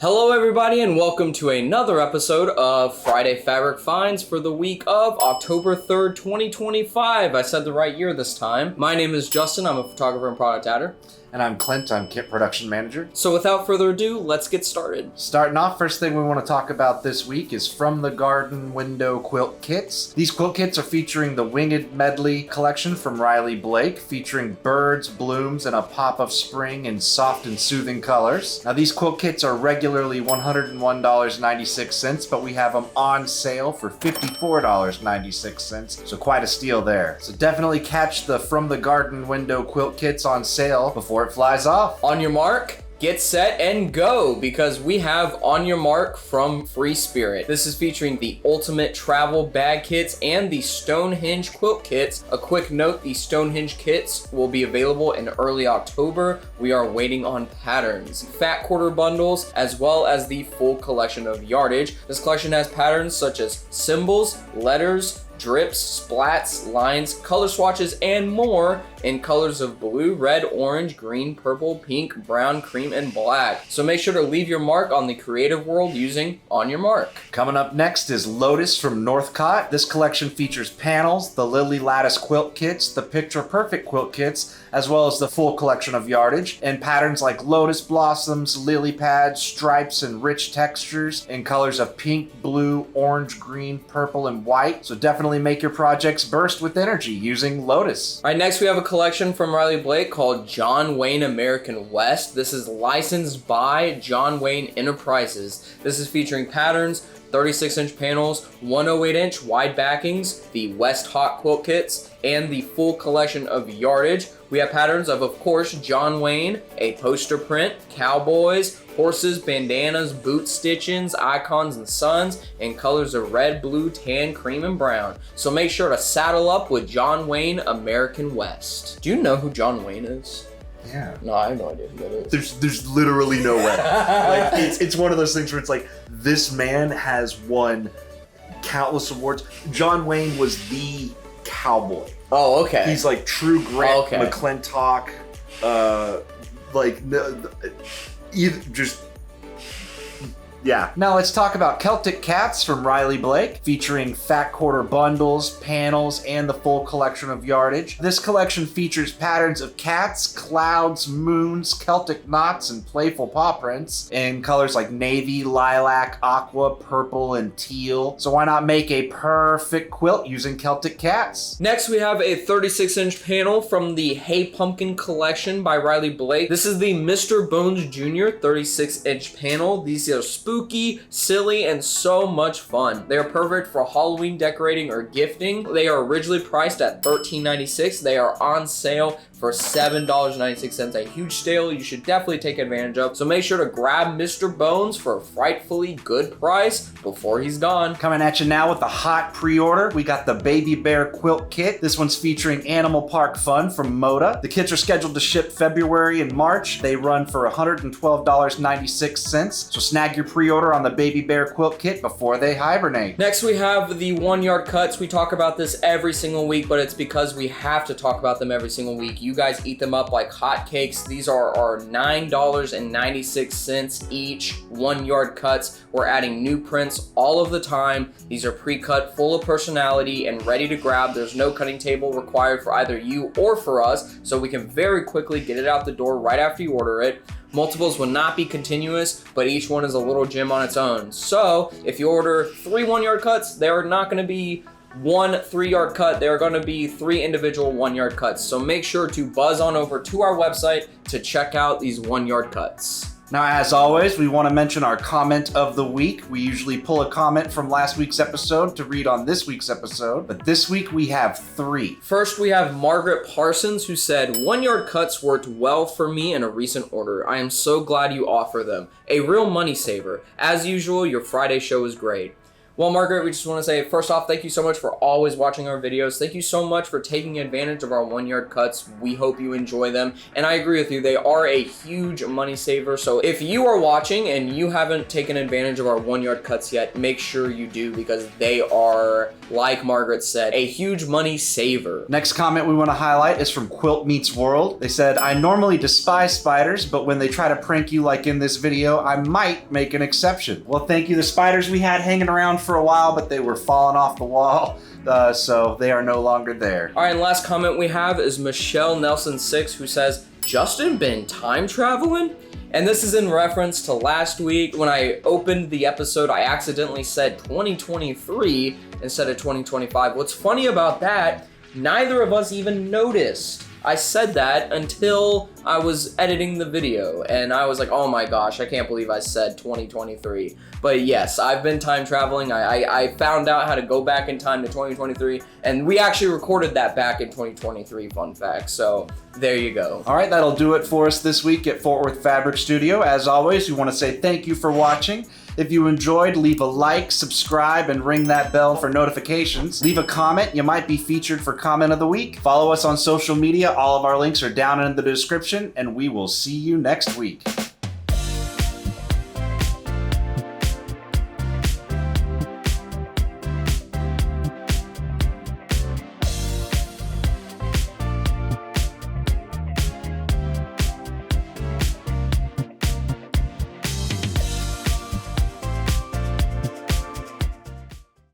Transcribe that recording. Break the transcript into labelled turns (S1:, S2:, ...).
S1: Hello everybody and welcome to another episode of Friday Fabric Finds for the week of October 3rd, 2025. I said the right year this time. My name is Justin, I'm a photographer and product adder.
S2: And I'm Clint, I'm kit production manager.
S1: So without further ado, let's get started.
S2: Starting off, first thing we want to talk about this week is From the Garden Window Quilt Kits. These quilt kits are featuring the Winged Medley collection from Riley Blake, featuring birds, blooms, and a pop of spring in soft and soothing colors. Now these quilt kits are regularly $101.96, but we have them on sale for $54.96, so quite a steal there. So definitely catch the From the Garden Window Quilt Kits on sale before it flies off.
S1: On your mark, get set and go, because we have On Your Mark from Free Spirit. This is featuring the Ultimate Travel Bag Kits and the Stonehenge Quilt Kits. A quick note, the Stonehenge kits will be available in early October. We are waiting on patterns. Fat quarter bundles, as well as the full collection of yardage. This collection has patterns such as symbols, letters, drips, splats, lines, color swatches, and more in colors of blue, red, orange, green, purple, pink, brown, cream, and black. So make sure to leave your mark on the creative world using On Your Mark.
S2: Coming up next is Lotus from Northcott. This collection features panels, the Lily Lattice quilt kits, the Picture Perfect quilt kits, as well as the full collection of yardage, and patterns like lotus blossoms, lily pads, stripes, and rich textures in colors of pink, blue, orange, green, purple, and white. So definitely make your projects burst with energy using Lotus.
S1: All right, next we have a collection from Riley Blake called John Wayne American West. This is licensed by John Wayne Enterprises. This is featuring patterns, 36-inch panels, 108-inch wide backings, the West Hot quilt kits, and the full collection of yardage. We have patterns of course, John Wayne, a poster print, cowboys, horses, bandanas, boot stitchings, icons, and suns in colors of red, blue, tan, cream, and brown. So make sure to saddle up with John Wayne American West. Do you know who John Wayne is?
S2: Yeah.
S1: No, I have no idea who that is.
S2: There's literally no way. Like it's one of those things where it's like, this man has won countless awards. John Wayne was the cowboy.
S1: Oh, okay.
S2: He's like true grit, McClintock, yeah. Now let's talk about Celtic Cats from Riley Blake, featuring fat quarter bundles, panels, and the full collection of yardage. This collection features patterns of cats, clouds, moons, Celtic knots, and playful paw prints in colors like navy, lilac, aqua, purple, and teal. So why not make a perfect quilt using Celtic Cats?
S1: Next, we have a 36-inch panel from the Hey Pumpkin collection by Riley Blake. This is the Mr. Bones Jr. 36-inch panel. These are spooky, silly, and so much fun. They are perfect for Halloween decorating or gifting. They are originally priced at $13.96. They are on sale for $7.96, a huge sale you should definitely take advantage of. So make sure to grab Mr. Bones for a frightfully good price before he's gone.
S2: Coming at you now with a hot pre-order, we got the Baby Bear Quilt Kit. This one's featuring Animal Park Fun from Moda. The kits are scheduled to ship February and March. They run for $112.96, so snag your pre-order on the Baby Bear Quilt Kit before they hibernate.
S1: Next we have the 1-yard cuts. We talk about this every single week, but it's because we have to talk about them every single week. You guys eat them up like hotcakes. These are our $9.96 each 1-yard cuts. We're adding new prints all of the time. These are pre-cut, full of personality, and ready to grab. There's no cutting table required for either you or for us, so we can very quickly get it out the door right after you order it. Multiples will not be continuous, but each one is a little gem on its own. So if you order 3 1-yard cuts, they are not going to be 1 3-yard cut. They are going to be 3 individual 1-yard cuts. So make sure to buzz on over to our website to check out these 1-yard cuts.
S2: Now, as always, we want to mention our comment of the week. We usually pull a comment from last week's episode to read on this week's episode, but this week we have 3.
S1: First, we have Margaret Parsons, who said, 1-yard cuts worked well for me in a recent order. I am so glad you offer them. A real money saver. As usual, your Friday show is great. Well, Margaret, we just want to say, first off, thank you so much for always watching our videos. Thank you so much for taking advantage of our 1 yard cuts. We hope you enjoy them. And I agree with you, they are a huge money saver. So if you are watching and you haven't taken advantage of our 1 yard cuts yet, make sure you do, because they are, like Margaret said, a huge money saver.
S2: Next comment we want to highlight is from Quilt Meets World. They said, I normally despise spiders, but when they try to prank you like in this video, I might make an exception. Well, thank you. The spiders we had hanging around for a while, but they were falling off the wall, so they are no longer there.
S1: All right, and last comment we have is Michelle Nelson 6, who says, Justin been time traveling? And this is in reference to last week when I opened the episode, I accidentally said 2023 instead of 2025. What's funny about that, neither of us even noticed I said that until I was editing the video, and I was like, oh my gosh, I can't believe I said 2023. But yes, I've been time traveling. I found out how to go back in time to 2023, and we actually recorded that back in 2023, fun fact. So there you go.
S2: All right, that'll do it for us this week at Fort Worth Fabric Studio. As always, we want to say thank you for watching. If you enjoyed, leave a like, subscribe, and ring that bell for notifications. Leave a comment. You might be featured for Comment of the Week. Follow us on social media. All of our links are down in the description, and we will see you next week.